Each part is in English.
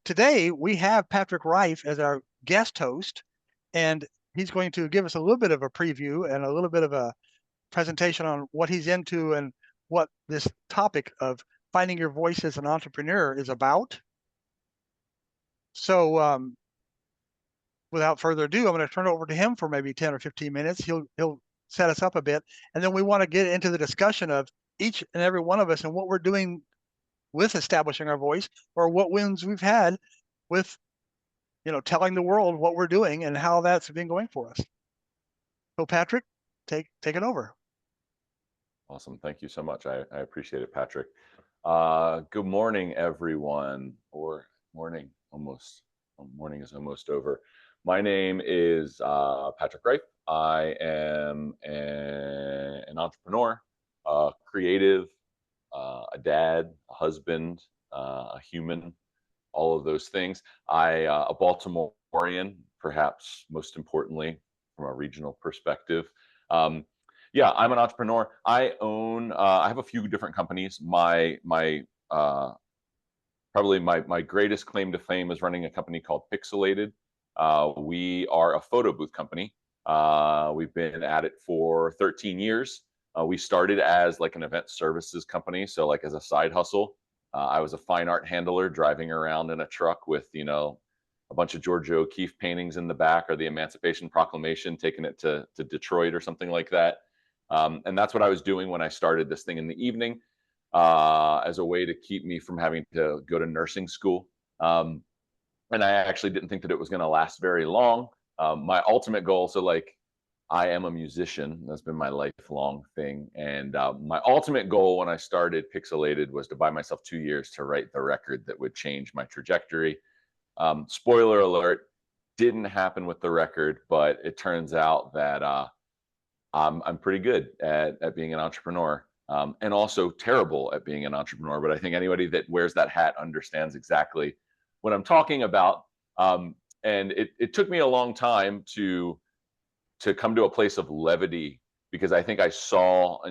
Today, we have Patrick Rife as our guest host, and he's going to give us a little bit of a preview and a little bit of a presentation on what he's into and what this topic of finding your voice as an entrepreneur is about. So, without further ado, I'm going to turn it over to him for maybe 10 or 15 minutes. He'll set us up a bit, and then we want to get into the discussion of each and every one of us and what we're doing with establishing our voice, or what wins we've had with telling the world what we're doing and how that's been going for us. So Patrick, take it over. Awesome. Thank you so much. I appreciate it, Patrick. Good morning, everyone, or morning almost. Morning is almost over. My name is Patrick Rife. I am an entrepreneur, a creative, a dad, a husband, a human, all of those things. A Baltimorean, perhaps most importantly, from a regional perspective. Yeah, I'm an entrepreneur. I have a few different companies. Probably my greatest claim to fame is running a company called Pixelated. We are a photo booth company. We've been at it for 13 years. We started as like an event services company, so like as a side hustle. I was a fine art handler driving around in a truck with, a bunch of Georgia O'Keeffe paintings in the back, or the Emancipation Proclamation, taking it to Detroit or something like that. And that's what I was doing when I started this thing in the evening, as a way to keep me from having to go to nursing school. And I actually didn't think that it was going to last very long. My ultimate goal, so like, I am a musician. That's been my lifelong thing. And my ultimate goal when I started Pixelated was to buy myself 2 years to write the record that would change my trajectory. Spoiler alert, didn't happen with the record, but it turns out that I'm pretty good at being an entrepreneur, and also terrible at being an entrepreneur. But I think anybody that wears that hat understands exactly what I'm talking about. And it took me a long time to come to a place of levity, because I think I saw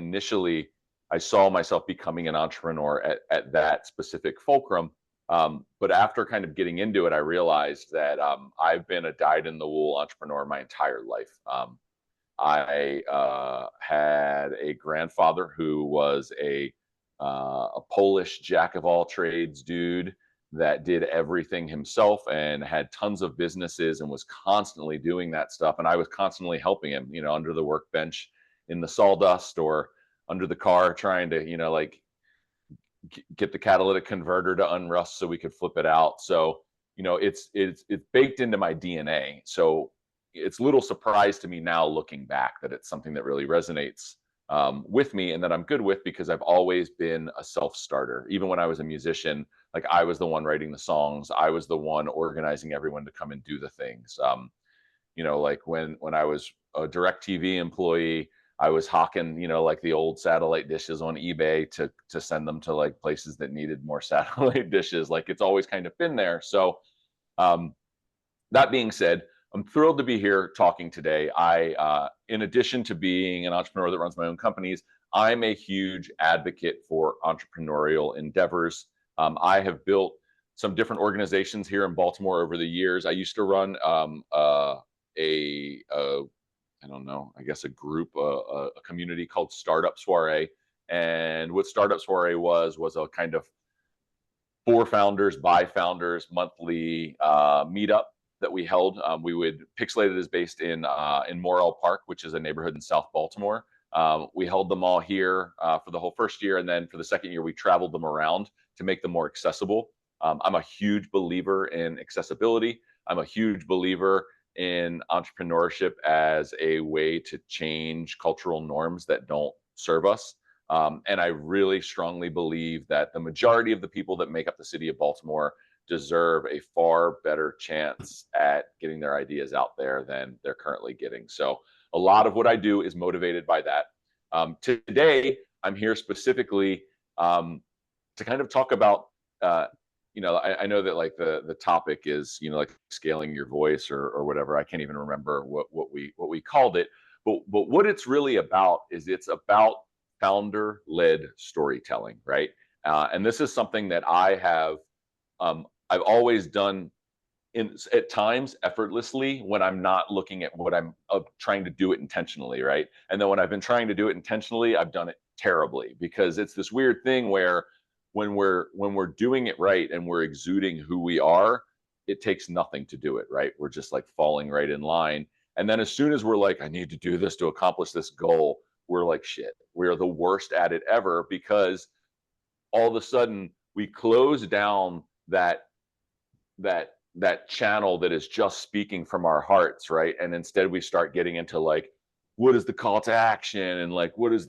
myself becoming an entrepreneur at that specific fulcrum. But after kind of getting into it, I realized that I've been a dyed-in-the-wool entrepreneur my entire life. I had a grandfather who was a Polish jack of all trades dude that did everything himself and had tons of businesses and was constantly doing that stuff. And I was constantly helping him, under the workbench in the sawdust, or under the car trying to, get the catalytic converter to unrust so we could flip it out. So, it's baked into my DNA. So it's a little surprise to me now looking back that it's something that really resonates with me, and that I'm good with, because I've always been a self-starter. Even when I was a musician, like, I was the one writing the songs, I was the one organizing everyone to come and do the things. Like when I was a DirecTV employee, I was hawking, like the old satellite dishes on eBay to send them to like places that needed more satellite dishes. Like, it's always kind of been there. So um, that being said, I'm thrilled to be here talking today. In addition to being an entrepreneur that runs my own companies, I'm a huge advocate for entrepreneurial endeavors. I have built some different organizations here in Baltimore over the years. I used to run I don't know, I guess a group, a community called Startup Soiree. And what Startup Soiree was a kind of for founders, by founders monthly meetup that we held. Pixelated is based in Morrell Park, which is a neighborhood in South Baltimore. We held them all here for the whole first year, and then for the second year, we traveled them around to make them more accessible. I'm a huge believer in accessibility. I'm a huge believer in entrepreneurship as a way to change cultural norms that don't serve us. And I really strongly believe that the majority of the people that make up the city of Baltimore deserve a far better chance at getting their ideas out there than they're currently getting. So a lot of what I do is motivated by that. Today, I'm here specifically to kind of talk about, I know that like the topic is, like scaling your voice or whatever. I can't even remember what we called it. But what it's really about is it's about founder-led storytelling, right? And this is something that I I've always done at times effortlessly when I'm not looking at what I'm trying to do it intentionally, right? And then when I've been trying to do it intentionally, I've done it terribly, because it's this weird thing where when we're doing it right and we're exuding who we are, it takes nothing to do it right. We're just like falling right in line. And then as soon as we're like, I need to do this to accomplish this goal, we're like, shit, we're the worst at it ever, because all of a sudden we close down that channel that is just speaking from our hearts, right? And instead we start getting into like, what is the call to action, and like what is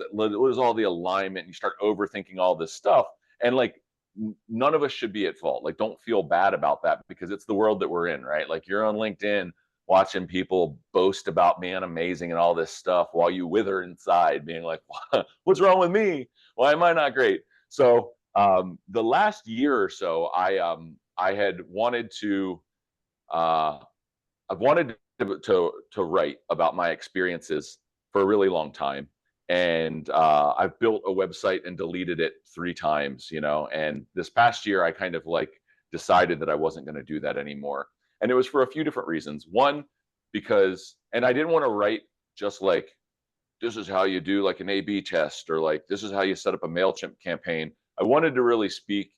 all the alignment, and you start overthinking all this stuff. And like, none of us should be at fault. Like, don't feel bad about that, because it's the world that we're in, right? Like, you're on LinkedIn watching people boast about being amazing and all this stuff while you wither inside being like, what's wrong with me? Why am I not great? So the last year or so, I had wanted to, I've wanted to write about my experiences for a really long time. And I've built a website and deleted it 3 times, and this past year I kind of like decided that I wasn't going to do that anymore. And it was for a few different reasons. One, because, and I didn't want to write just like, this is how you do like an A/B test, or like, this is how you set up a MailChimp campaign. I wanted to really speak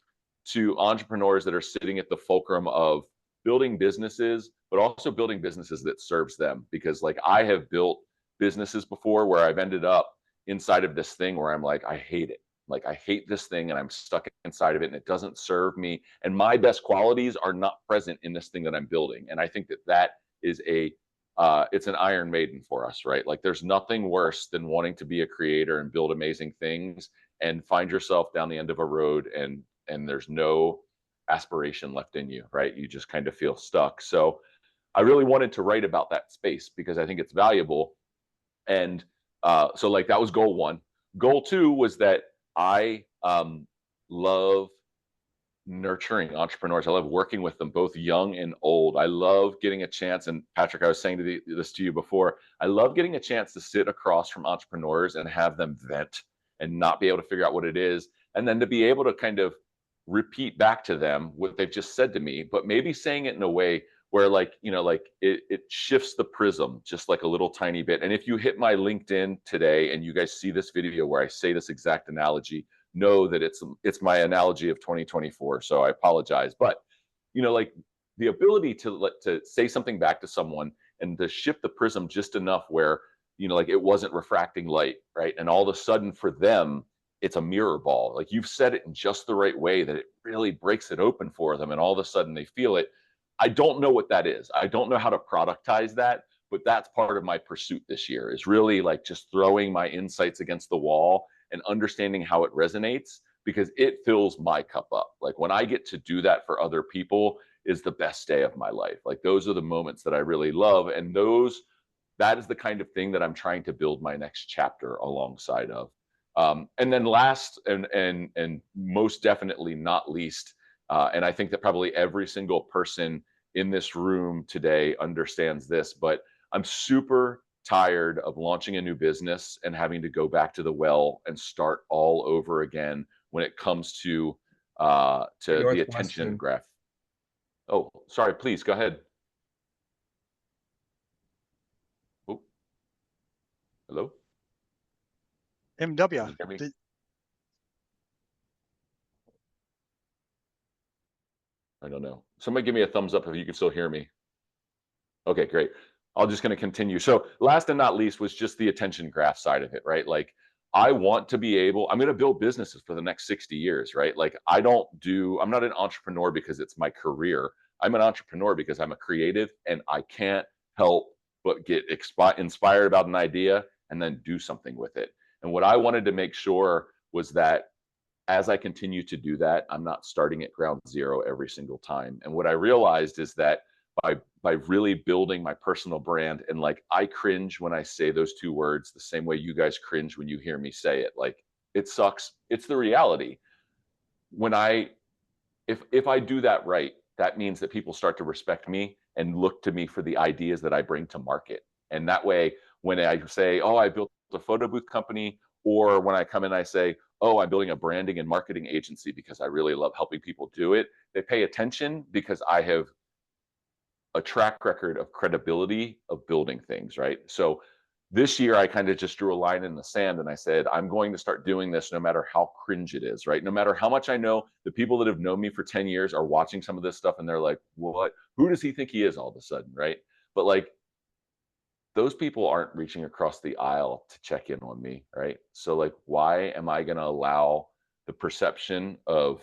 to entrepreneurs that are sitting at the fulcrum of building businesses, but also building businesses that serves them. Because like, I have built businesses before where I've ended up inside of this thing where I'm like, I hate it. Like, I hate this thing and I'm stuck inside of it and it doesn't serve me. And my best qualities are not present in this thing that I'm building. And I think that is it's an Iron Maiden for us, right? Like, there's nothing worse than wanting to be a creator and build amazing things and find yourself down the end of a road, and there's no aspiration left in you, right? You just kind of feel stuck. So I really wanted to write about that space because I think it's valuable. And so like, that was goal one. Goal two was that I love nurturing entrepreneurs. I love working with them, both young and old. I love getting a chance. And Patrick, I was saying this to you before. I love getting a chance to sit across from entrepreneurs and have them vent and not be able to figure out what it is, and then to be able to kind of repeat back to them what they've just said to me, but maybe saying it in a way where, like, like it shifts the prism just like a little tiny bit. And if you hit my LinkedIn today and you guys see this video where I say this exact analogy, know that it's my analogy of 2024. So I apologize, but like, the ability to say something back to someone and to shift the prism just enough where like, it wasn't refracting light, right? And all of a sudden for them, it's a mirror ball. Like, you've said it in just the right way that it really breaks it open for them, and all of a sudden they feel it. I don't know what that is. I don't know how to productize that, but that's part of my pursuit this year, is really like just throwing my insights against the wall and understanding how it resonates, because it fills my cup up. Like, when I get to do that for other people is the best day of my life. Like, those are the moments that I really love. And that is the kind of thing that I'm trying to build my next chapter alongside of. And then last and most definitely not least, and I think that probably every single person in this room today understands this, but I'm super tired of launching a new business and having to go back to the well and start all over again when it comes to the attention graph. Oh, sorry, please go ahead. Oh, hello? MW. Can you hear me? I don't know. Somebody give me a thumbs up if you can still hear me. Okay, great. I'm just going to continue. So last and not least was just the attention graph side of it, right? Like, I want to be able, I'm going to build businesses for the next 60 years, right? Like, I'm not an entrepreneur because it's my career. I'm an entrepreneur because I'm a creative, and I can't help but get inspired about an idea and then do something with it. And what I wanted to make sure was that as I continue to do that, I'm not starting at ground zero every single time. And what I realized is that by really building my personal brand, and like, I cringe when I say those two words the same way you guys cringe when you hear me say it. Like, it sucks. It's the reality. If I do that right, that means that people start to respect me and look to me for the ideas that I bring to market. And that way, when I say, oh, I built a photo booth company, or when I come in, I say, oh, I'm building a branding and marketing agency because I really love helping people do it. They pay attention because I have a track record of credibility of building things, right? So this year I kind of just drew a line in the sand and I said, I'm going to start doing this no matter how cringe it is, right? No matter how much I know, the people that have known me for 10 years are watching some of this stuff and they're like, what? Who does he think he is all of a sudden, right? But like, those people aren't reaching across the aisle to check in on me, right? So like, why am I going to allow the perception of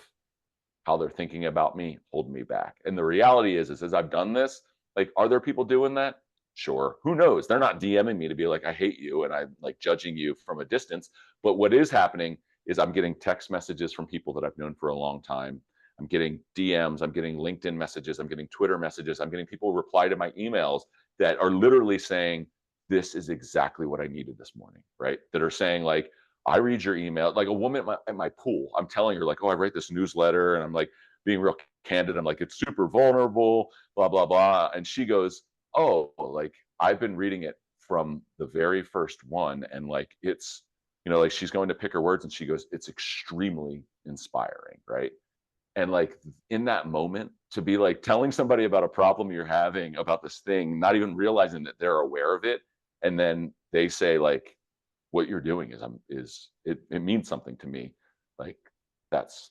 how they're thinking about me hold me back? And the reality is as I've done this, like, are there people doing that? Sure. Who knows? They're not DMing me to be like, I hate you and I'm like judging you from a distance. But what is happening is I'm getting text messages from people that I've known for a long time. I'm getting DMs, I'm getting LinkedIn messages, I'm getting Twitter messages, I'm getting people reply to my emails that are literally saying, this is exactly what I needed this morning, right? That are saying, like, I read your email, like a woman at my pool. I'm telling her, like, oh, I write this newsletter, and I'm like being real candid. I'm like, it's super vulnerable, blah, blah, blah. And she goes, oh, like, I've been reading it from the very first one. And like, it's, like she's going to pick her words and she goes, it's extremely inspiring, right? And like in that moment to be like telling somebody about a problem you're having about this thing, not even realizing that they're aware of it. And then they say like, what you're doing it means something to me. Like that's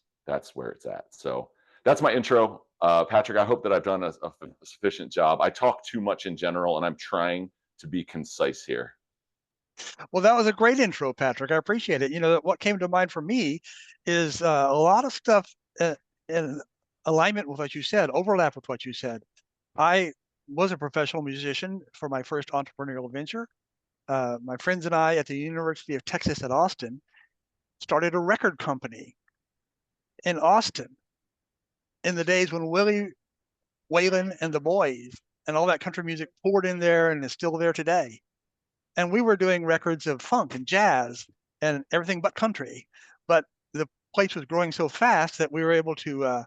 where it's at. So that's my intro. Patrick, I hope that I've done a sufficient job. I talk too much in general and I'm trying to be concise here. Well, that was a great intro, Patrick. I appreciate it. What came to mind for me is a lot of stuff in alignment with what you said, overlap with what you said. I was a professional musician for my first entrepreneurial venture. My friends and I at the University of Texas at Austin started a record company in Austin in the days when Willie Whalen and the Boys and all that country music poured in there and is still there today. And we were doing records of funk and jazz and everything but country. But the place was growing so fast that we were able to,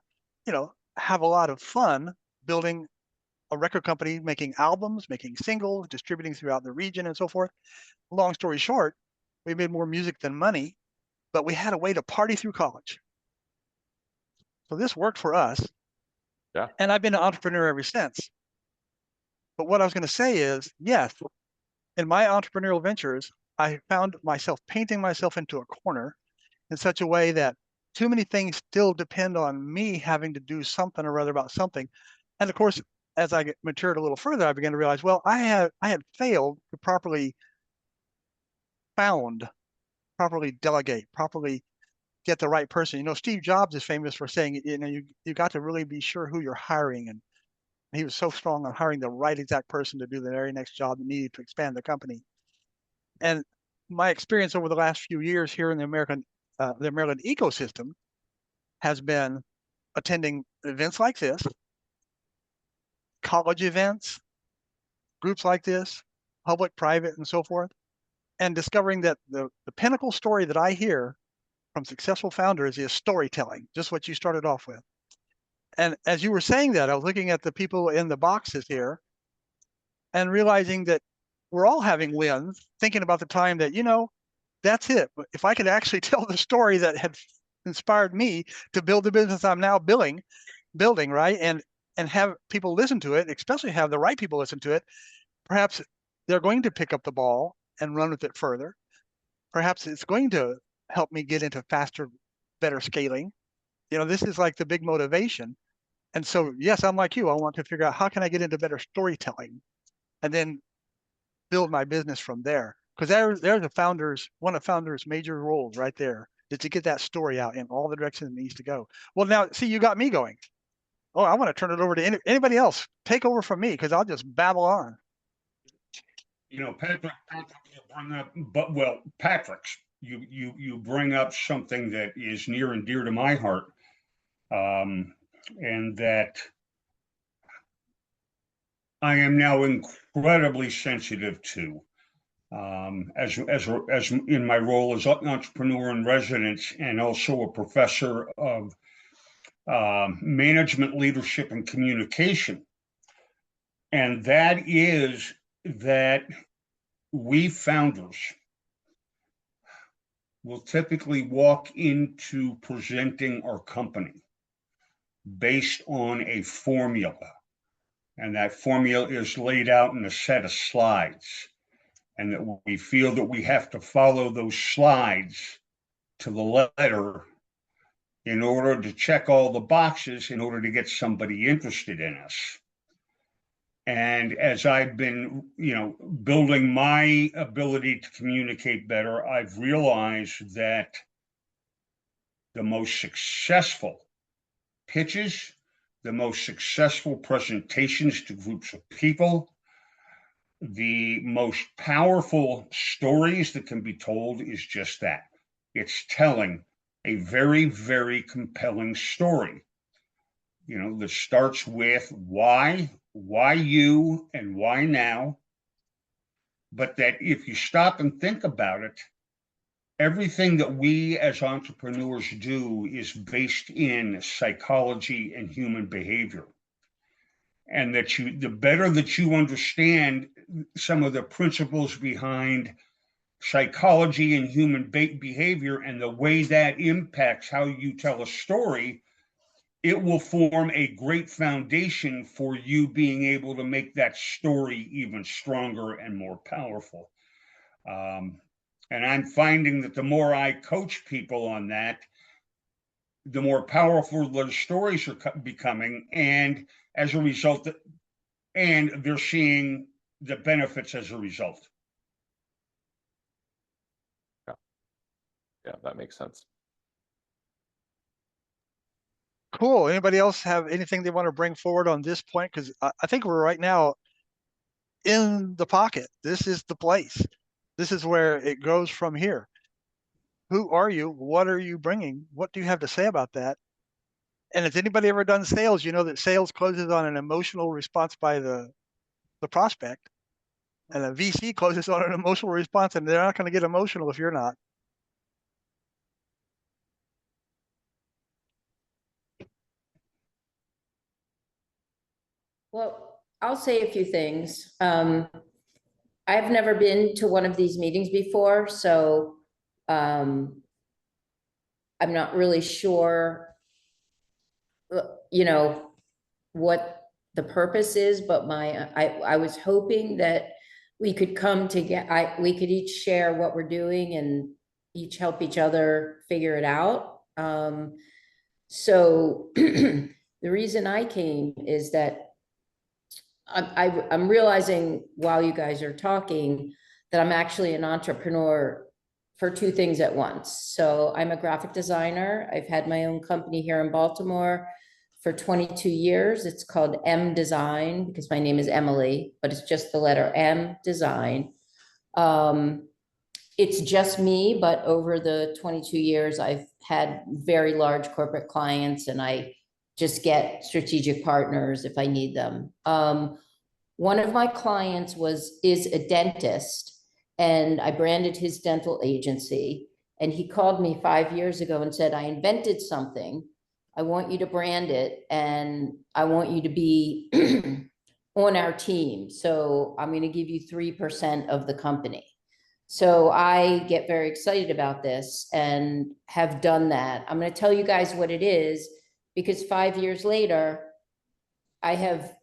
have a lot of fun building a record company, making albums, making singles, distributing throughout the region and so forth. Long story short, we made more music than money, but we had a way to party through college. So this worked for us. Yeah. And I've been an entrepreneur ever since. But what I was going to say is, yes, in my entrepreneurial ventures, I found myself painting myself into a corner in such a way that too many things still depend on me having to do something or other about something. And of course, as I matured a little further, I began to realize, well, I had failed to properly properly delegate, properly get the right person. Steve Jobs is famous for saying, you got to really be sure who you're hiring. And he was so strong on hiring the right exact person to do the very next job needed to expand the company. And my experience over the last few years here in the Maryland ecosystem has been attending events like this, college events, groups like this, public, private, and so forth, and discovering that the pinnacle story that I hear from successful founders is storytelling, just what you started off with. And as you were saying that, I was looking at the people in the boxes here and realizing that we're all having wins, thinking about the time that, that's it. But if I could actually tell the story that had inspired me to build the business I'm now building, right? And have people listen to it, especially have the right people listen to it, perhaps they're going to pick up the ball and run with it further. Perhaps it's going to help me get into faster, better scaling. This is like the big motivation. And so, yes, I'm like you. I want to figure out how can I get into better storytelling and then build my business from there. Because there's one of founders' major roles right there is to get that story out in all the directions it needs to go. Well, now, see, you got me going. Oh, I want to turn it over to anybody else. Take over from me because I'll just babble on. Patrick, you bring up, Patrick, you bring up something that is near and dear to my heart, and that I am now incredibly sensitive to, as in my role as an entrepreneur in residence and also a professor of management, leadership, and communication, and that is that we founders will typically walk into presenting our company based on a formula. And that formula is laid out in a set of slides. And that we feel that we have to follow those slides to the letter in order to check all the boxes in order to get somebody interested in us. And as I've been, building my ability to communicate better, I've realized that the most successful pitches, the most successful presentations to groups of people, the most powerful stories that can be told is just that. It's telling a very, very compelling story, that starts with why you and why now. But that if you stop and think about it, everything that we as entrepreneurs do is based in psychology and human behavior. And that the better that you understand some of the principles behind psychology and human behavior and the way that impacts how you tell a story, it will form a great foundation for you being able to make that story even stronger and more powerful. And I'm finding that the more I coach people on that, the more powerful their stories are becoming. And as a result, and they're seeing the benefits as a result. Yeah, that makes sense. Cool. Anybody else have anything they want to bring forward on this point? Because I think we're right now in the pocket. This is the place. This is where it goes from here. Who are you? What are you bringing? What do you have to say about that? And has anybody ever done sales? You know that sales closes on an emotional response by the prospect, and a VC closes on an emotional response, and they're not going to get emotional if you're not. Well, I'll say a few things. I've never been to one of these meetings before, so I'm not really sure, what the purpose is, but I was hoping that we could come together, we could each share what we're doing and each help each other figure it out. So the reason I came is that I'm realizing while you guys are talking that I'm actually an entrepreneur for two things at once. So I'm a graphic designer. I've had my own company here in Baltimore for 22 years. It's called M Design because my name is Emily, but it's just the letter M Design. It's just me, but over the 22 years, I've had very large corporate clients and I just get strategic partners if I need them. One of my clients is a dentist, and I branded his dental agency. And he called me 5 years ago and said, I invented something. I want you to brand it, and I want you to be on our team. So I'm going to give you 3% of the company. So I get very excited about this and have done that. I'm going to tell you guys what it is, because 5 years later, I have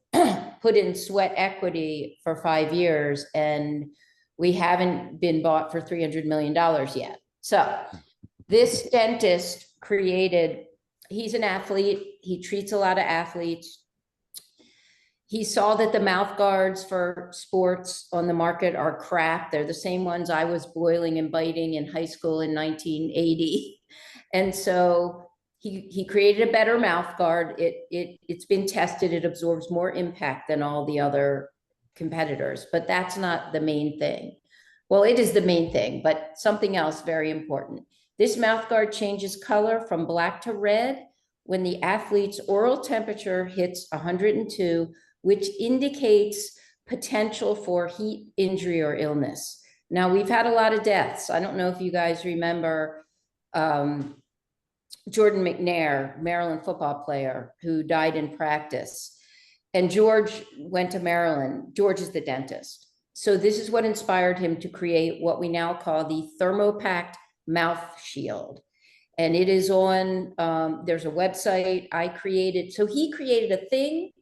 put in sweat equity for 5 years and we haven't been bought for $300 million yet. So this dentist he's an athlete. He treats a lot of athletes. He saw that the mouth guards for sports on the market are crap. They're the same ones I was boiling and biting in high school in 1980. And so he created a better mouth guard. It's been tested. It absorbs more impact than all the other competitors, but that's not the main thing. Well, it is the main thing, but something else very important. This mouth guard changes color from black to red when the athlete's oral temperature hits 102, which indicates potential for heat injury or illness. Now, we've had a lot of deaths. I don't know if you guys remember Jordan McNair, Maryland football player who died in practice. And George went to Maryland. George is the dentist. So this is what inspired him to create what we now call the thermopacked mouth shield. And it is on, there's a website I created. So he created a thing.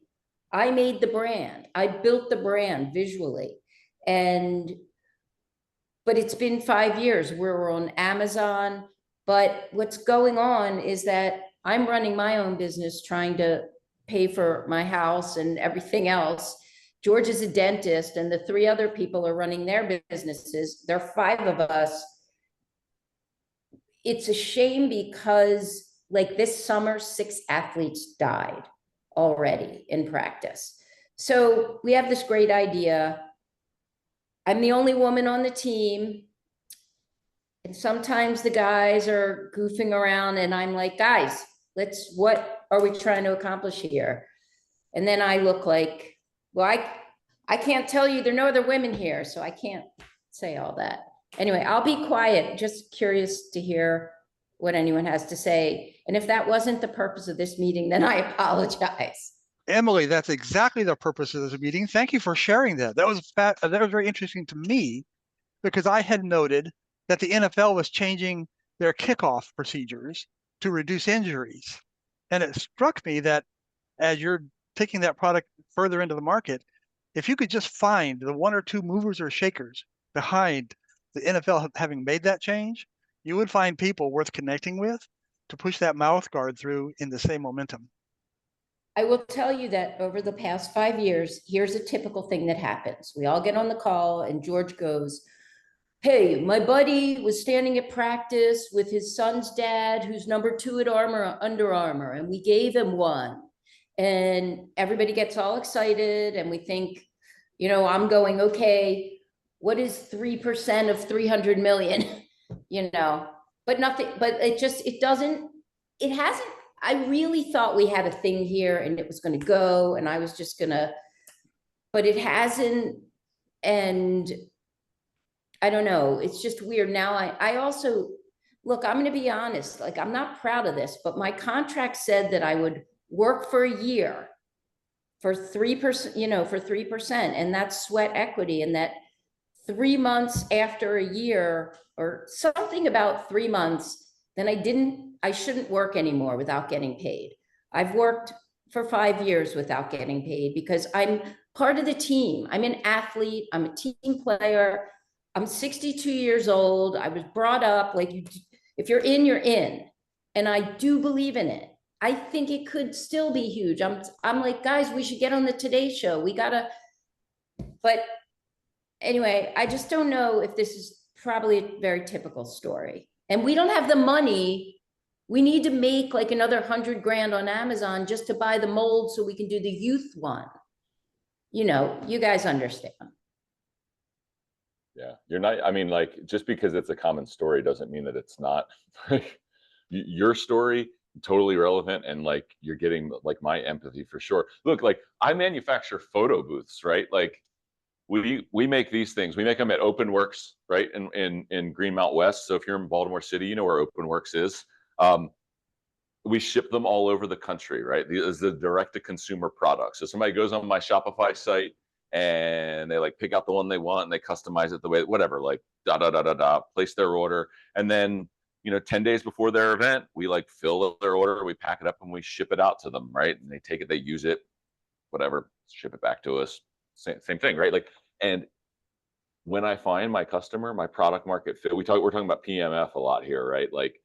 I made the brand. I built the brand visually. But it's been 5 years. We're on Amazon. But what's going on is that I'm running my own business, trying to pay for my house and everything else. George is a dentist, and the 3 other people are running their businesses. There are 5 of us. It's a shame because, like, this summer, 6 athletes died already in practice. So we have this great idea. I'm the only woman on the team. And sometimes the guys are goofing around and I'm like, guys, what are we trying to accomplish here? And then I look like, well, I can't tell you, there are no other women here, so I can't say all that. Anyway, I'll be quiet, just curious to hear what anyone has to say. And if that wasn't the purpose of this meeting, then I apologize. Emily, that's exactly the purpose of this meeting. Thank you for sharing that. That was very interesting to me, because I had noted that the NFL was changing their kickoff procedures to reduce injuries. And it struck me that as you're taking that product further into the market, if you could just find the 1 or 2 movers or shakers behind the NFL having made that change, you would find people worth connecting with to push that mouth guard through in the same momentum. I will tell you that over the past 5 years, here's a typical thing that happens. We all get on the call and George goes, hey, my buddy was standing at practice with his son's dad, who's number 2 at Under Armour, and we gave him one. And everybody gets all excited and we think, you know, I'm going, okay, what is 3% of 300 million? You know, but nothing, but it hasn't, I really thought we had a thing here and it was going to go and I was just going to, but it hasn't. And I don't know, it's just weird. Now I also, look, I'm going to be honest, like, I'm not proud of this, but my contract said that I would work for a year for 3%, you know, for 3%, and that's sweat equity, and that 3 months after a year or something about 3 months, then I shouldn't work anymore without getting paid. I've worked for 5 years without getting paid because I'm part of the team. I'm an athlete. I'm a team player. I'm 62 years old. I was brought up like, if you're in, you're in. And I do believe in it. I think it could still be huge. I'm like, guys, we should get on the Today Show. We gotta, but anyway, I just don't know if this is probably a very typical story. And we don't have the money. We need to make like another 100 grand on Amazon just to buy the mold so we can do the youth one. You know, you guys understand. Yeah, you're not, I mean, like, just because it's a common story doesn't mean that it's not. Your story, totally relevant, and like, you're getting like my empathy for sure. Look, like, I manufacture photo booths, right? Like, we make these things. We make them at OpenWorks, right, in Greenmount West. So if you're in Baltimore City, you know where OpenWorks is. We ship them all over the country, right? These is the direct-to-consumer product. So somebody goes on my Shopify site and they like pick out the one they want and they customize it the way, whatever, like place their order, and then, you know, 10 days before their event, we like fill their order, we pack it up and we ship it out to them, right? And they take it, they use it, whatever, ship it back to us. Same thing, right? Like, and when I find my customer, my product market fit, we're talking about PMF a lot here, right? Like,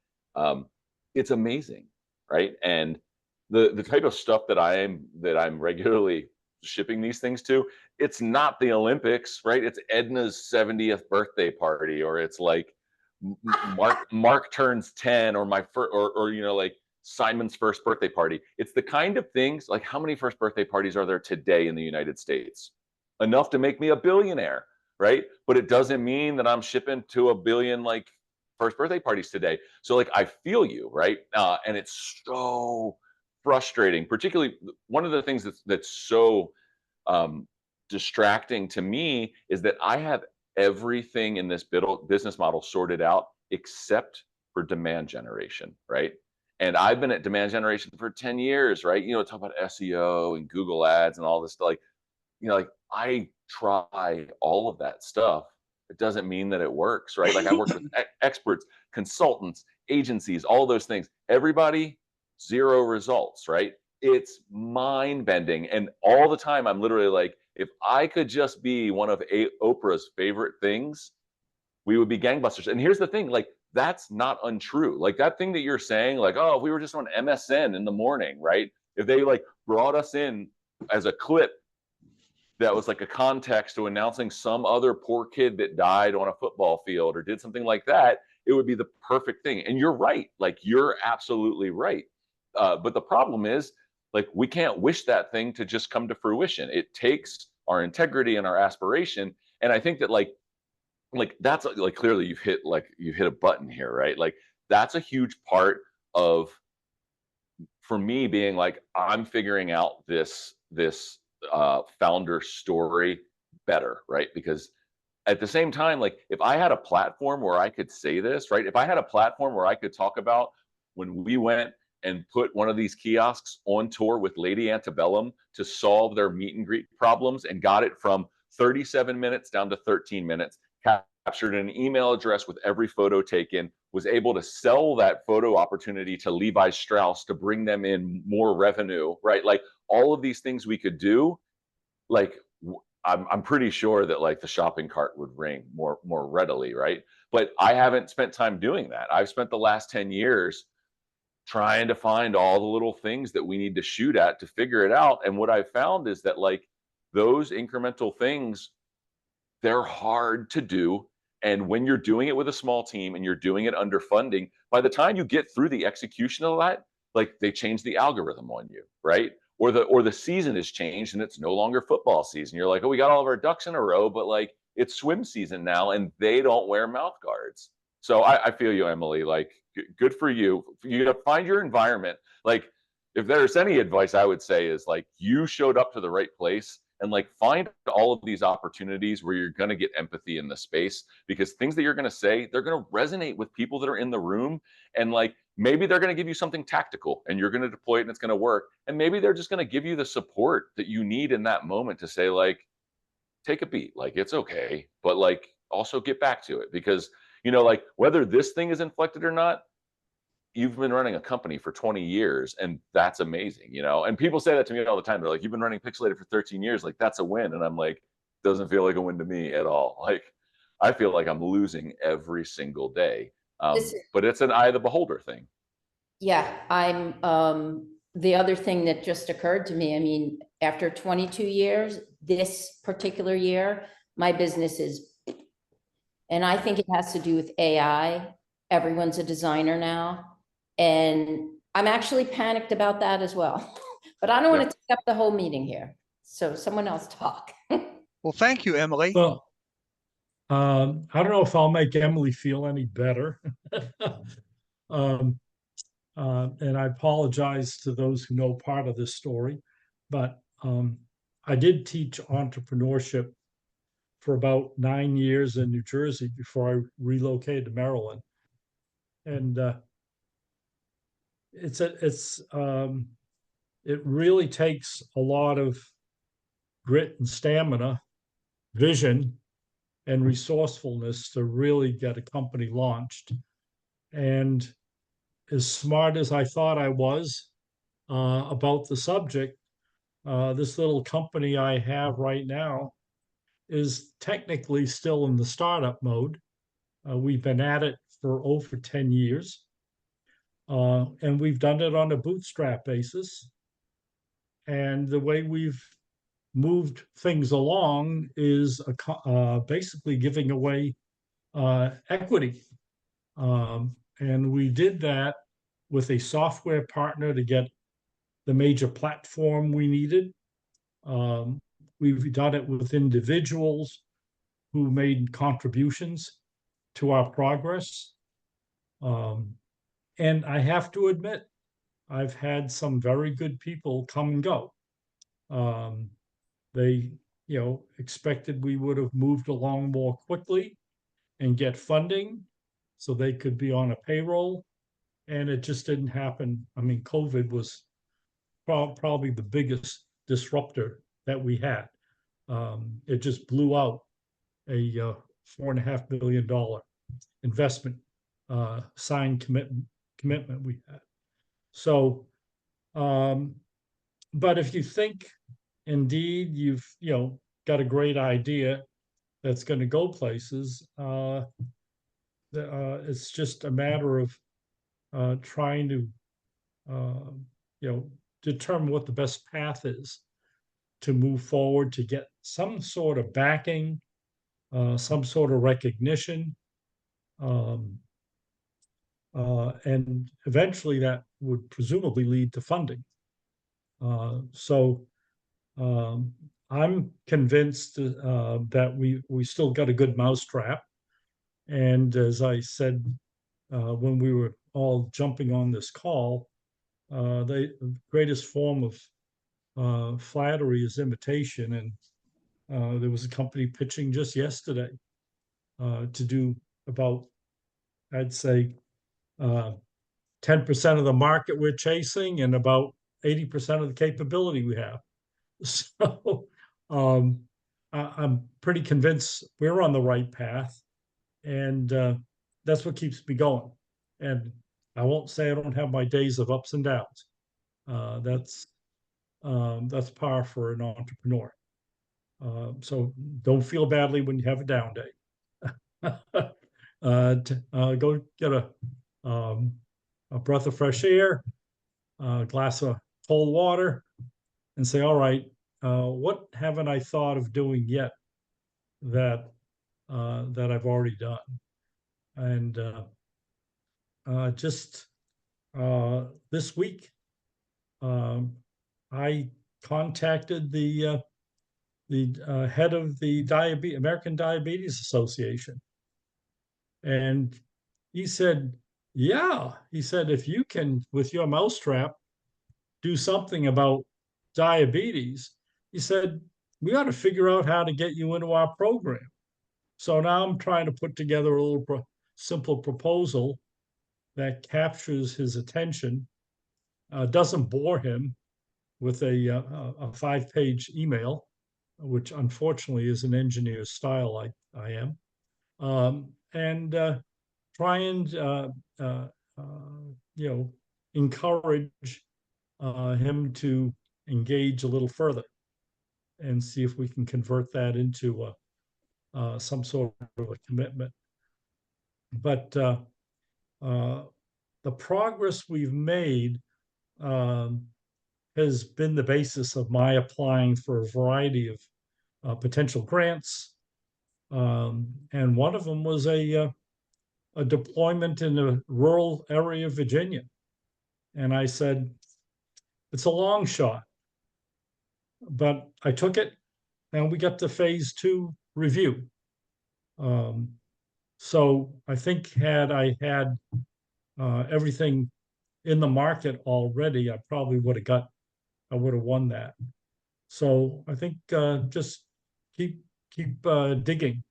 it's amazing, right? And the type of stuff that I'm regularly shipping these things to, it's not the Olympics, right? It's Edna's 70th birthday party, or it's like Mark turns 10, or my first, or you know, like Simon's first birthday party. It's the kind of things, like, how many first birthday parties are there today in the United States? Enough to make me a billionaire, right? But it doesn't mean that I'm shipping to a billion like first birthday parties today. So like, I feel you, right? And it's so frustrating. Particularly, one of the things that's so distracting to me is that I have everything in this business model sorted out except for demand generation, right? And I've been at demand generation for 10 years, right? You know, talk about SEO and Google ads and all this stuff. Like, you know, like, I try all of that stuff. It doesn't mean that it works, right? Like, I work with experts consultants, agencies, all those things. Everybody, 0 results, right? It's mind bending. And all the time, I'm literally like, if I could just be one of Oprah's favorite things, we would be gangbusters. And here's the thing, like, that's not untrue. Like that thing that you're saying, like, oh, if we were just on MSN in the morning, right? If they like brought us in as a clip that was like a context to announcing some other poor kid that died on a football field or did something like that, it would be the perfect thing. And you're right. Like, you're absolutely right. But the problem is, like, we can't wish that thing to just come to fruition. It takes our integrity and our aspiration. And I think that that's like, clearly you've hit a button here, right? Like, that's a huge part of, for me, being like, I'm figuring out this founder story better, right? Because at the same time, like, if I had a platform where I could say this, right? If I had a platform where I could talk about when we went and put one of these kiosks on tour with Lady Antebellum to solve their meet and greet problems and got it from 37 minutes down to 13 minutes, captured an email address with every photo taken, was able to sell that photo opportunity to Levi Strauss to bring them in more revenue, right? Like, all of these things we could do, like, I'm pretty sure that like the shopping cart would ring more readily, right? But I haven't spent time doing that. I've spent the last 10 years trying to find all the little things that we need to shoot at to figure it out. And what I've found is that, like, those incremental things, they're hard to do. And when you're doing it with a small team and you're doing it under funding, by the time you get through the execution of that, like, they change the algorithm on you, right? Or the season has changed and it's no longer football season. You're like, oh, we got all of our ducks in a row, but like, it's swim season now and they don't wear mouth guards. So I feel you, Emily. Like, good for you. You got to find your environment. Like, if there's any advice I would say is, like, you showed up to the right place, and like, find all of these opportunities where you're going to get empathy in the space, because things that you're going to say, they're going to resonate with people that are in the room. And like, maybe they're going to give you something tactical and you're going to deploy it and it's going to work. And maybe they're just going to give you the support that you need in that moment to say, like, take a beat, like, it's okay, but like, also get back to it. Because, like, whether this thing is inflected or not, you've been running a company for 20 years and that's amazing, and people say that to me all the time. They're like, you've been running Pixelated for 13 years, like, that's a win. And I'm like, doesn't feel like a win to me at all. Like, I feel like I'm losing every single day. But it's an eye of the beholder thing. Yeah, the other thing that just occurred to me, I mean, after 22 years, this particular year, my business is, and I think it has to do with AI. Everyone's a designer now. And I'm actually panicked about that as well. But I don't want to take up the whole meeting here. So someone else talk. Well, thank you, Emily. Well, I don't know if I'll make Emily feel any better. And I apologize to those who know part of this story, but I did teach entrepreneurship for about 9 years in New Jersey before I relocated to Maryland. And it really takes a lot of grit and stamina, vision, and resourcefulness to really get a company launched. And as smart as I thought I was about the subject, this little company I have right now is technically still in the startup mode. We've been at it for over 10 years. And we've done it on a bootstrap basis. And the way we've moved things along is basically giving away equity. And we did that with a software partner to get the major platform we needed. We've done it with individuals who made contributions to our progress. And I have to admit, I've had some very good people come and go. They, expected we would have moved along more quickly and get funding so they could be on a payroll. And it just didn't happen. I mean, COVID was probably the biggest disruptor that we had. It just blew out a $4.5 million investment signed commitment we had. So, but if you think indeed you've got a great idea that's going to go places, it's just a matter of trying to determine what the best path is to move forward, to get some sort of backing, some sort of recognition, and eventually that would presumably lead to funding. So I'm convinced that we still got a good mousetrap. And as I said when we were all jumping on this call, the greatest form of flattery is imitation. And there was a company pitching just yesterday to do about, I'd say, 10% of the market we're chasing and about 80% of the capability we have. So I'm pretty convinced we're on the right path, and that's what keeps me going. And I won't say I don't have my days of ups and downs. That's par for an entrepreneur. So don't feel badly when you have a down day. Go get a breath of fresh air, a glass of cold water, and say, all right, what haven't I thought of doing yet that I've already done? And just this week, I contacted the head of the American Diabetes Association, and he said, "Yeah," he said, "if you can, with your mousetrap, do something about diabetes," he said, "we ought to figure out how to get you into our program." So now I'm trying to put together a little simple proposal that captures his attention, doesn't bore him with a 5-page email, which unfortunately is an engineer's style like I am, and try and encourage him to engage a little further and see if we can convert that into some sort of a commitment. But the progress we've made has been the basis of my applying for a variety of potential grants. And one of them was a deployment in a rural area of Virginia. And I said, it's a long shot, but I took it, and we got the phase 2 review. So I think had I had everything in the market already, I probably would have won that. So I think just keep digging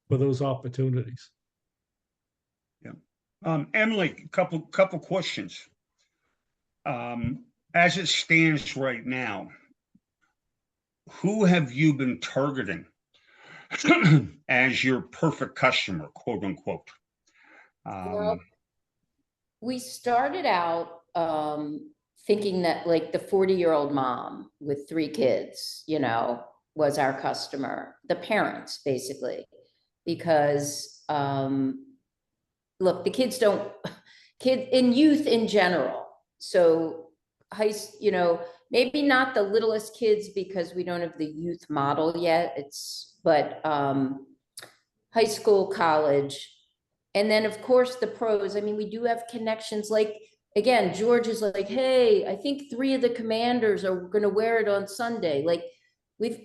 for those opportunities. Yeah. Emily, couple questions. As it stands right now, who have you been targeting as your perfect customer, quote unquote? Well, we started out thinking that like the 40-year-old mom with 3 kids, was our customer, the parents basically, because look, the kids in youth in general. So maybe not the littlest kids because we don't have the youth model yet. But high school, college, and then of course the pros. I mean, we do have connections. Like again, George is like, hey, I think 3 of the commanders are going to wear it on Sunday. Like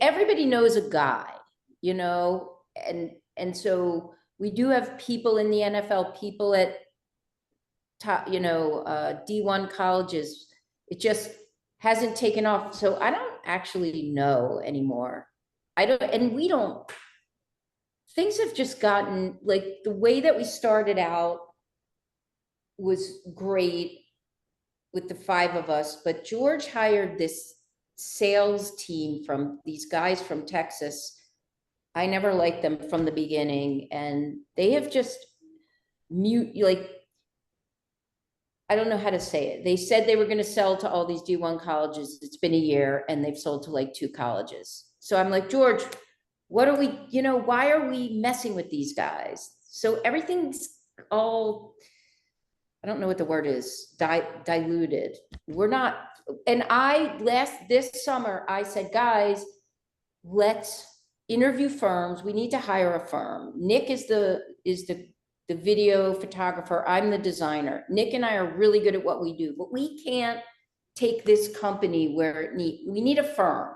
everybody knows a guy, and so we do have people in the NFL, people at top, D1 colleges. It just hasn't taken off. So I don't actually know anymore. Things have just gotten, like, the way that we started out was great with the 5 of us, but George hired this sales team from these guys from Texas. I never liked them from the beginning, and they have just mute, like, I don't know how to say it. They said they were going to sell to all these D1 colleges. It's been a year and they've sold to like 2 colleges. So I'm like, George, what are we, why are we messing with these guys? So everything's all, I don't know what the word is, diluted. We're not, and this summer, I said, guys, let's interview firms. We need to hire a firm. Nick is the video photographer. I'm the designer. Nick and I are really good at what we do, but we can't take this company where we need a firm.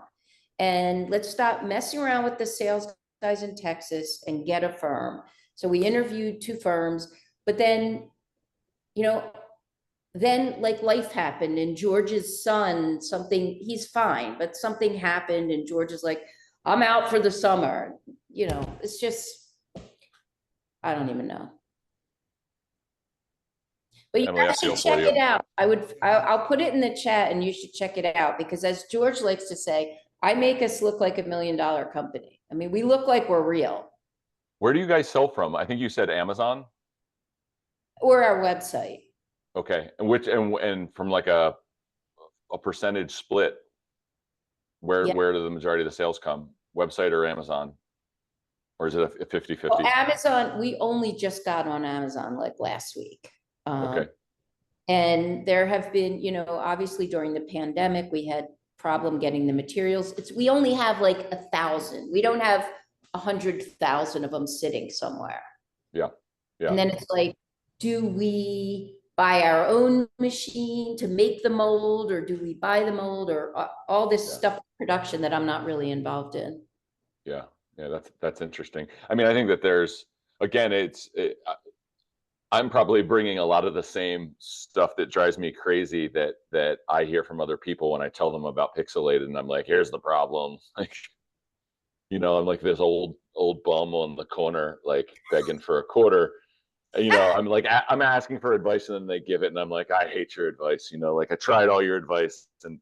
And let's stop messing around with the sales guys in Texas and get a firm. So we interviewed 2 firms, but then, then like life happened and George's son, he's fine, but something happened and George is like, I'm out for the summer. It's just, I don't even know. But you Emily, I guys should feel for check you. it out. I'll put it in the chat and you should check it out because as George likes to say, I make us look like $1 million company. I mean, we look like we're real. Where do you guys sell from? I think you said Amazon. Or our website. Okay, and from like a percentage split, where do the majority of the sales come? Website or Amazon? Or is it a 50-50? Well, Amazon, we only just got on Amazon like last week. Okay. And there have been, obviously during the pandemic, we had problem getting the materials. We only have like 1,000. We don't have 100,000 of them sitting somewhere. Yeah. And then it's like, do we buy our own machine to make the mold, or do we buy the mold, or all this stuff production that I'm not really involved in? Yeah, that's interesting. I mean, I think that there's, again, I'm probably bringing a lot of the same stuff that drives me crazy that I hear from other people when I tell them about Pixelated, and I'm like, here's the problem. Like, I'm like this old bum on the corner, like begging for a quarter. I'm like, I'm asking for advice, and then they give it, and I'm like, I hate your advice. Like I tried all your advice, and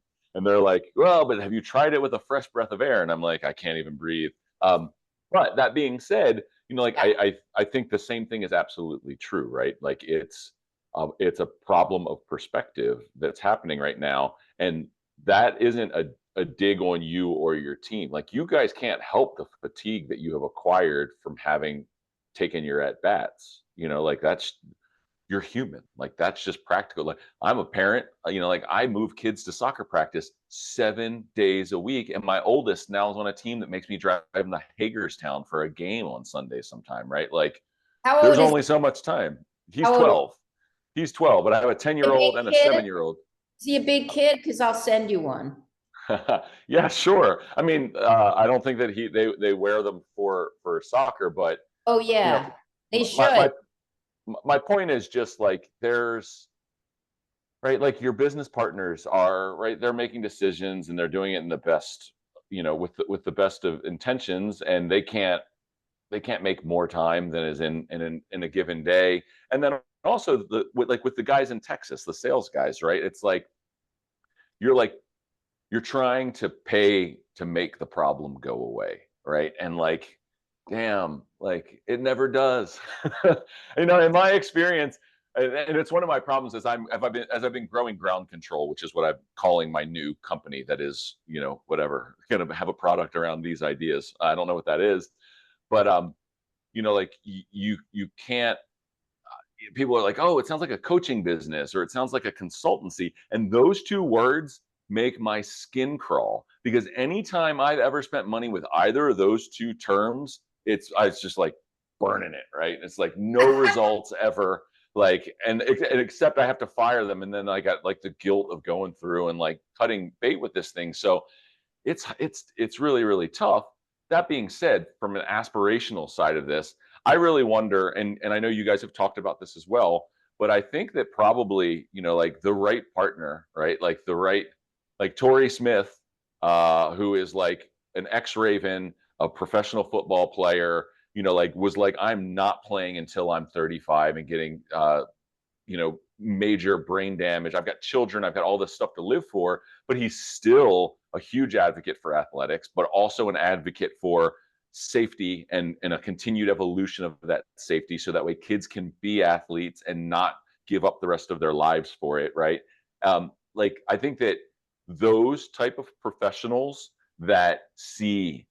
they're like, well, but have you tried it with a fresh breath of air? And I'm like, I can't even breathe. But that being said, like I think the same thing is absolutely true, right? Like it's a problem of perspective that's happening right now, and that isn't a dig on you or your team. Like you guys can't help the fatigue that you have acquired from having taken your at bats. Like you're human. Like that's just practical. Like I'm a parent, like I move kids to soccer practice 7 days a week. And my oldest now is on a team that makes me drive him to Hagerstown for a game on Sunday sometime, right? Like there's only so much time. He's 12. He's 12, but I have a 10-year-old and a 7-year-old. Is he a big kid? Because I'll send you one. Yeah, sure. I mean, I don't think that they wear them for soccer, but oh yeah, they should. My point is just like there's right, like your business partners are right. They're making decisions and they're doing it in the best, with the best of intentions, and they can't make more time than is in a given day. And then also with the guys in Texas, the sales guys, right? It's like you're trying to pay to make the problem go away, right? And like, damn, like it never does. In my experience, and it's one of my problems as I've been growing Ground Control, which is what I'm calling my new company that is, whatever, gonna have a product around these ideas. I don't know what that is, but like you can't. People are like, oh, it sounds like a coaching business or it sounds like a consultancy, and those two words make my skin crawl, because anytime I've ever spent money with either of those two terms, it's just like burning it, right? It's like no results ever, like, and except I have to fire them, and then I got like the guilt of going through and like cutting bait with this thing. So it's really, really tough. That being said, from an aspirational side of this, I really wonder, and I know you guys have talked about this as well, but I think that probably, like the right partner, right? Like Torrey Smith, who is like an ex-Raven, a professional football player, like was like, I'm not playing until I'm 35 and getting, major brain damage. I've got children, I've got all this stuff to live for, but he's still a huge advocate for athletics, but also an advocate for safety and a continued evolution of that safety, so that way kids can be athletes and not give up the rest of their lives for it, right? Like, I think that those type of professionals that see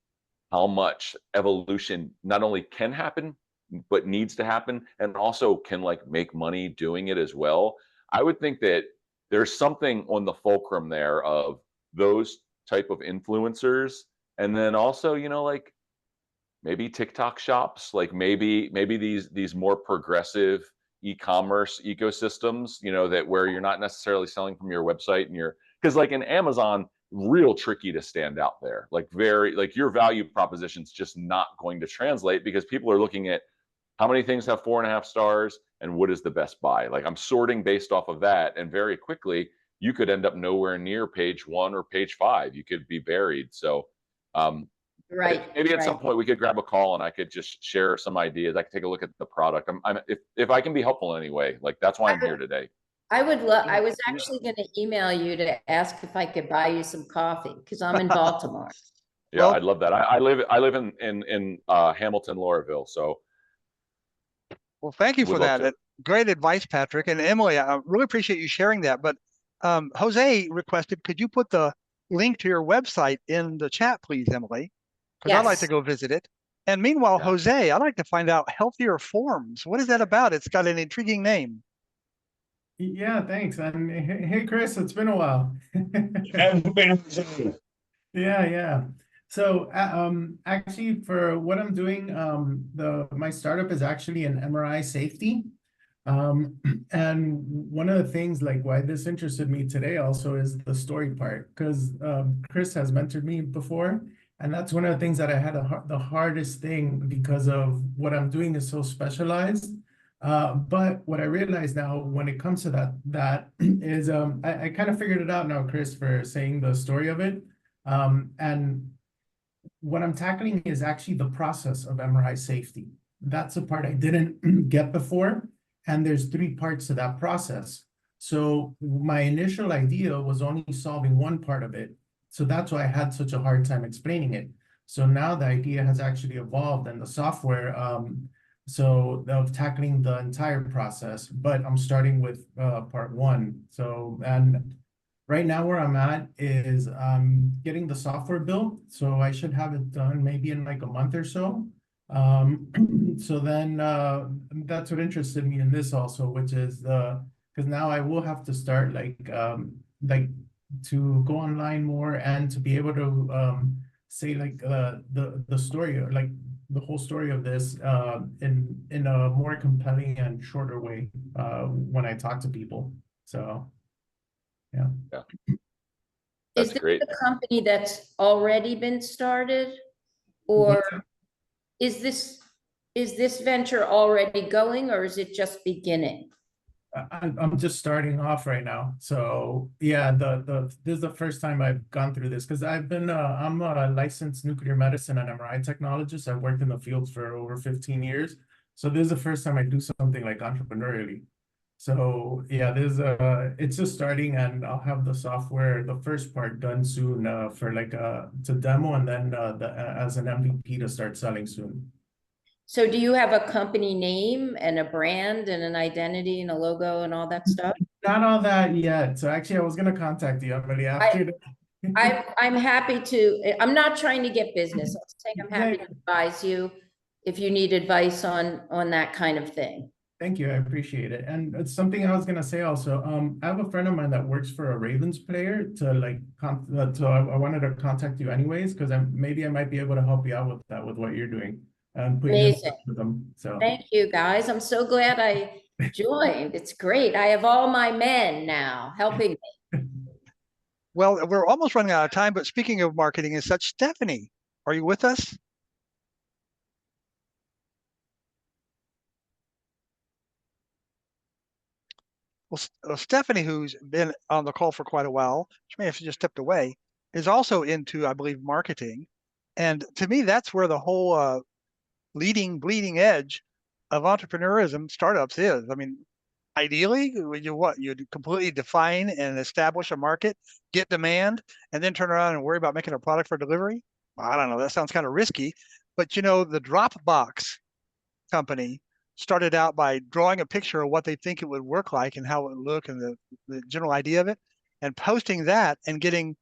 how much evolution not only can happen but needs to happen, and also can like make money doing it as well, I would think that there's something on the fulcrum there of those type of influencers. And then also, you know, like maybe TikTok shops, like maybe these more progressive e-commerce ecosystems, you know, that where you're not necessarily selling from your website, and you're, because like in Amazon, real tricky to stand out there. Like very, like your value proposition's just not going to translate, because people are looking at how many things have 4.5 stars and what is the best buy. Like I'm sorting based off of that, and very quickly you could end up nowhere near page 1 or page 5. You could be buried. So Right. maybe at right. some point we could grab a call and I could just share some ideas. I could take a look at the product. If I can be helpful in any way, like that's why I'm here today. I would love, I was actually going to email you to ask if I could buy you some coffee, because I'm in Baltimore. Yeah, Well- I'd love that. I live in Hamilton, Lauraville. So Well, thank you would for love that. to. Great advice, Patrick. And Emily, I really appreciate you sharing that. But Jose requested, could you put the link to your website in the chat, please, Emily? Because I'd like to Yes. go visit it. And meanwhile, Yeah. Jose, I'd like to find out Healthier Forms. What is that about? It's got an intriguing name. Yeah, thanks. And hey, Chris, it's been a while. Yeah, yeah. So, actually, for what I'm doing, my startup is actually an MRI safety. And one of the things, like, why this interested me today also is the story part, because Chris has mentored me before, and that's one of the things that I had the hardest thing, because of what I'm doing is so specialized. But what I realize now when it comes to that is, I kind of figured it out now, Chris, for saying the story of it. And what I'm tackling is actually the process of MRI safety. That's the part I didn't get before. And there's 3 parts to that process. So my initial idea was only solving one part of it. So that's why I had such a hard time explaining it. So now the idea has actually evolved, and the software, so of tackling the entire process, but I'm starting with part 1. So, and right now where I'm at is getting the software built. So I should have it done maybe in like a month or so. So then that's what interested me in this also, which is because now I will have to start like to go online more, and to be able to say like the story, or like the whole story of this in a more compelling and shorter way when I talk to people. So yeah. Is That's this great. a company that's already been started, or is this venture already going, or is it just beginning? I'm just starting off right now. So yeah, this is the first time I've gone through this, because I'm a licensed nuclear medicine and MRI technologist. I've worked in the field for over 15 years. So this is the first time I do something like entrepreneurially. So yeah, it's just starting, and I'll have the software, the first part done soon for like to demo, and then as an MVP to start selling soon. So do you have a company name and a brand and an identity and a logo and all that stuff? Not all that yet. So actually, I was gonna contact you, Emily, after. I'm happy to, I'm not trying to get business. I'm saying I'm happy to advise you if you need advice on that kind of thing. Thank you, I appreciate it. And it's something I was gonna say also. I have a friend of mine that works for a Ravens player to like, I wanted to contact you anyways, because maybe I might be able to help you out with that, with what you're doing, and put you in touch with them. So Thank you, guys. I'm so glad I joined. It's great. I have all my men now helping me. Well, we're almost running out of time, but speaking of marketing and such, Stephanie, are you with us? Well, Stephanie, who's been on the call for quite a while, she may have just stepped away, is also into, I believe, marketing. And to me, that's where the whole bleeding edge of entrepreneurism startups is. I mean, ideally, you'd completely define and establish a market, get demand, and then turn around and worry about making a product for delivery. I don't know, that sounds kind of risky. But you know, the Dropbox company started out by drawing a picture of what they think it would work like and how it would look and the general idea of it, and posting that and getting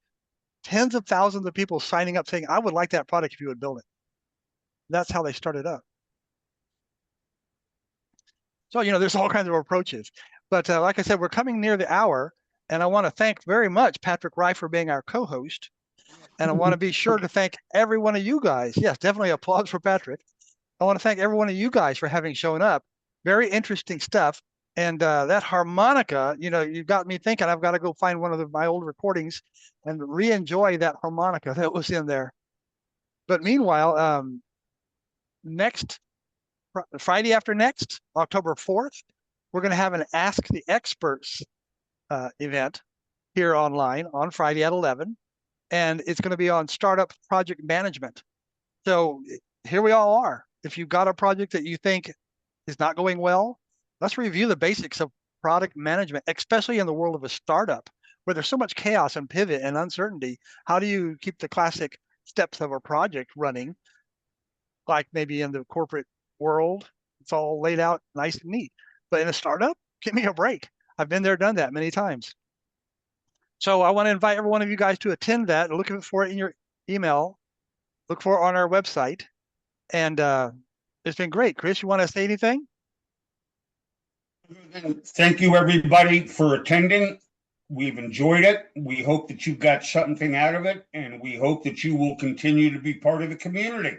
tens of thousands of people signing up saying, I would like that product if you would build it. That's how they started up. So, you know, there's all kinds of approaches. But like I said, we're coming near the hour, and I want to thank very much Patrick Rife for being our co-host. And I want to be sure to thank every one of you guys. Yes, definitely applause for Patrick. I want to thank every one of you guys for having shown up. Very interesting stuff. And that harmonica, you know, you've got me thinking I've got to go find one of my old recordings and re-enjoy that harmonica that was in there. But meanwhile, next Friday after next, October 4th, we're going to have an Ask the Experts event here online on Friday at 11. And it's going to be on startup project management. So here we all are. If you've got a project that you think is not going well, let's review the basics of product management, especially in the world of a startup where there's so much chaos and pivot and uncertainty. How do you keep the classic steps of a project running? Like maybe in the corporate world, it's all laid out nice and neat. But in a startup, give me a break. I've been there, done that many times. So I want to invite every one of you guys to attend that. Look for it in your email. Look for it on our website. And it's been great. Chris, you want to say anything? Thank you, everybody, for attending. We've enjoyed it. We hope that you got something out of it, and we hope that you will continue to be part of the community.